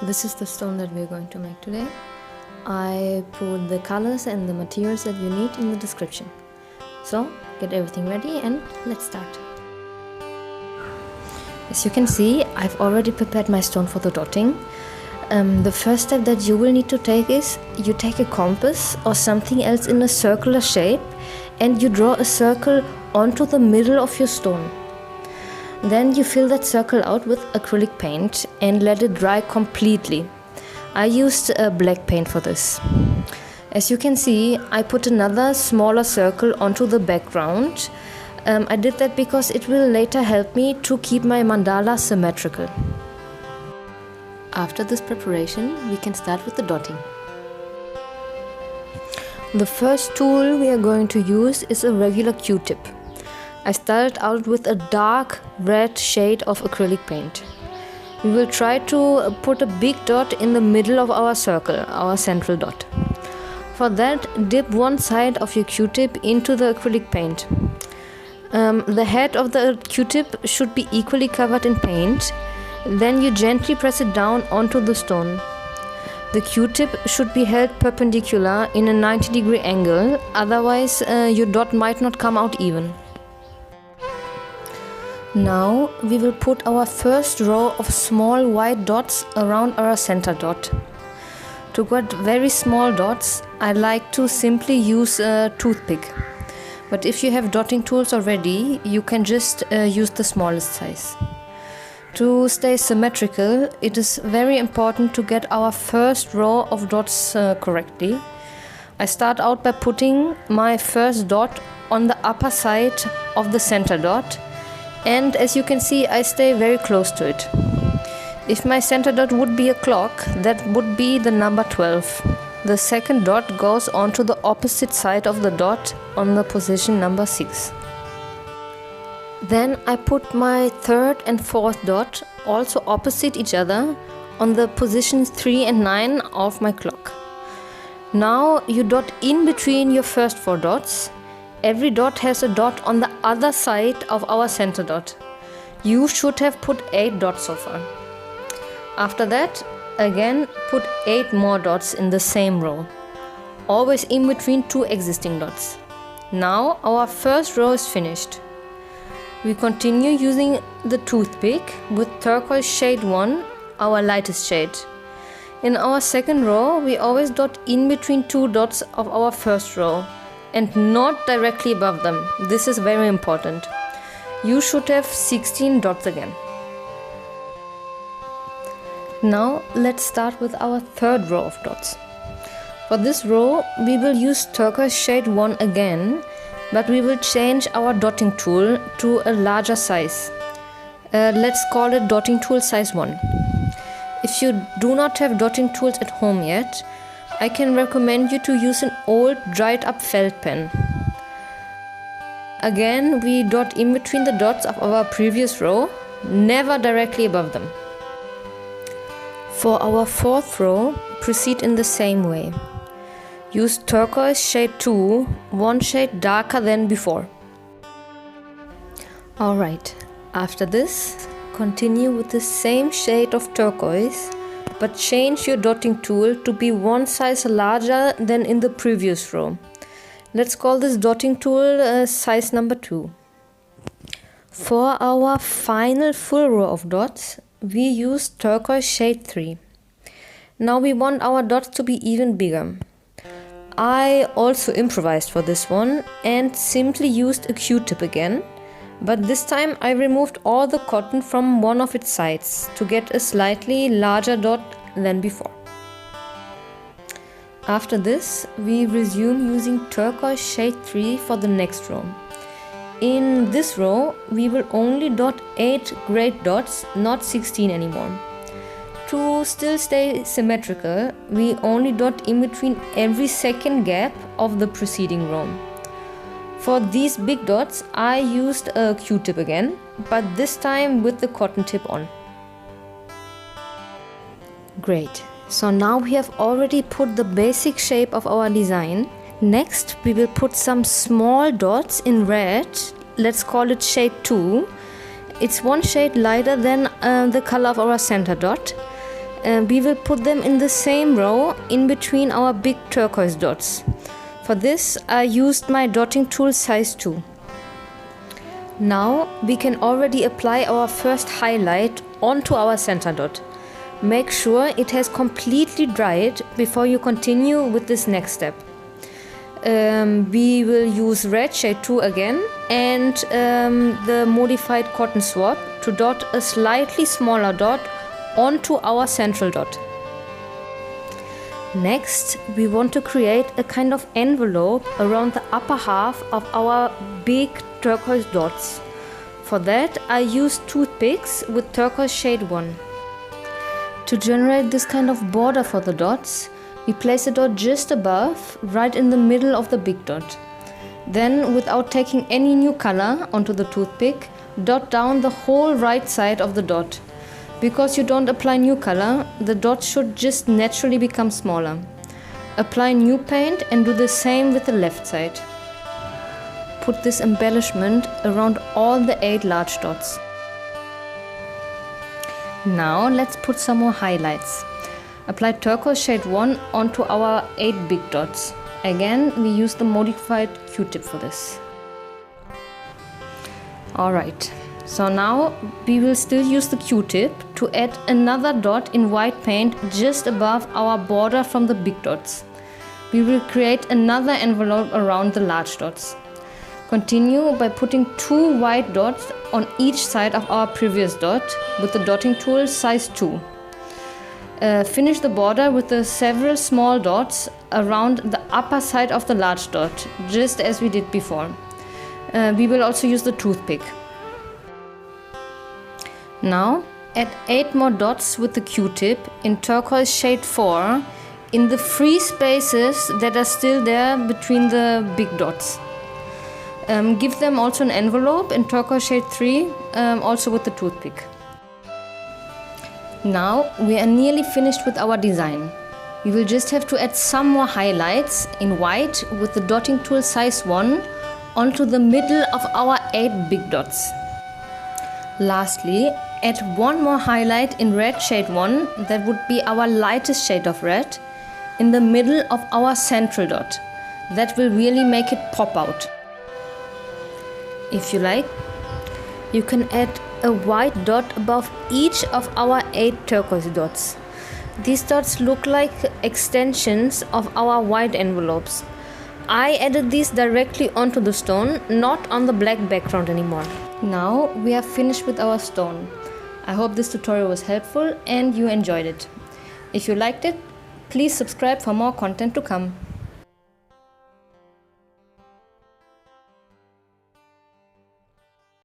This is the stone that we're going to make today. I put the colors and the materials that you need in the description. So get everything ready and let's start. As you can see, I've already prepared my stone for the dotting. The first step that you will need to take is you take a compass or something else in a circular shape and you draw a circle onto the middle of your stone. Then you fill that circle out with acrylic paint and let it dry completely. I used black paint for this. As you can see, I put another smaller circle onto the background. I did that because it will later help me to keep my mandala symmetrical. After this preparation, we can start with the dotting. The first tool we are going to use is a regular Qtip. I started out with a dark red shade of acrylic paint. We will try to put a big dot in the middle of our circle, our central dot. For that, dip one side of your Qtip into the acrylic paint. The head of the Qtip should be equally covered in paint. Then you gently press it down onto the stone. The Qtip should be held perpendicular in a 90-degree angle, otherwise your dot might not come out even. Now we will put our first row of small white dots around our center dot. To get very small dots, I like to simply use a toothpick. But if you have dotting tools already, you can just use the smallest size. To stay symmetrical, it is very important to get our first row of dots correctly. I start out by putting my first dot on the upper side of the center dot. And as you can see, I stay very close to it. If my center dot would be a clock, that would be the number 12. The second dot goes onto the opposite side of the dot on the position number 6. Then I put my third and fourth dot also opposite each other on the positions 3 and 9 of my clock. Now you dot in between your first 4 dots. Every dot has a dot on the other side of our center dot. You should have put 8 dots so far. After that, again put 8 more dots in the same row, always in between 2 existing dots. Now our first row is finished. We continue using the toothpick with turquoise shade 1, our lightest shade. In our second row, we always dot in between 2 dots of our first row and not directly above them. This is very important. You should have 16 dots again. Now let's start with our third row of dots. For this row, we will use turquoise shade 1 again, but we will change our dotting tool to a larger size. Let's call it dotting tool size 1. If you do not have dotting tools at home yet, I can recommend you to use an old dried up felt pen. Again, we dot in between the dots of our previous row, never directly above them. For our fourth row, proceed in the same way. Use turquoise shade 2, 1 shade darker than before. Alright, after this, continue with the same shade of turquoise, but change your dotting tool to be 1 size larger than in the previous row. Let's call this dotting tool size number 2. For our final full row of dots, we use turquoise shade 3. Now we want our dots to be even bigger. I also improvised for this one and simply used a Qtip again, but this time I removed all the cotton from one of its sides to get a slightly larger dot than before. After this, we resume using turquoise shade 3 for the next row. In this row, we will only dot 8 great dots, not 16 anymore. To still stay symmetrical, we only dot in between every second gap of the preceding row. For these big dots, I used a Qtip again, but this time with the cotton tip on. Great. So now we have already put the basic shape of our design. Next, we will put some small dots in red. Let's call it shade 2. It's 1 shade lighter than the color of our center dot. we will put them in the same row in between our big turquoise dots. For this I used my dotting tool size 2. Now we can already apply our first highlight onto our center dot. Make sure it has completely dried before you continue with this next step. We will use red shade 2 again and the modified cotton swab to dot a slightly smaller dot onto our central dot. Next, we want to create a kind of envelope around the upper half of our big turquoise dots. For that, I used toothpicks with turquoise shade 1. To generate this kind of border for the dots, we place a dot just above, right in the middle of the big dot. Then, without taking any new color onto the toothpick, dot down the whole right side of the dot. Because you don't apply new color, the dots should just naturally become smaller. Apply new paint and do the same with the left side. Put this embellishment around all the 8 large dots. Now let's put some more highlights. Apply turquoise shade 1 onto our 8 big dots. Again, we use the modified Qtip for this. Alright. So now we will still use the Qtip to add another dot in white paint just above our border from the big dots. We will create another envelope around the large dots. Continue by putting 2 white dots on each side of our previous dot with the dotting tool size 2. Finish the border with the several small dots around the upper side of the large dot, just as we did before. We will also use the toothpick. Now add 8 more dots with the Qtip in turquoise shade 4 in the free spaces that are still there between the big dots. Give them also an envelope in turquoise shade 3, also with the toothpick. Now we are nearly finished with our design. We will just have to add some more highlights in white with the dotting tool size 1 onto the middle of our 8 big dots. Lastly, add 1 more highlight in red shade 1, that would be our lightest shade of red, in the middle of our central dot. That will really make it pop out. If you like, you can add a white dot above each of our 8 turquoise dots. These dots look like extensions of our white envelopes. I added these directly onto the stone, not on the black background anymore. Now we are finished with our stone. I hope this tutorial was helpful and you enjoyed it. If you liked it, please subscribe for more content to come.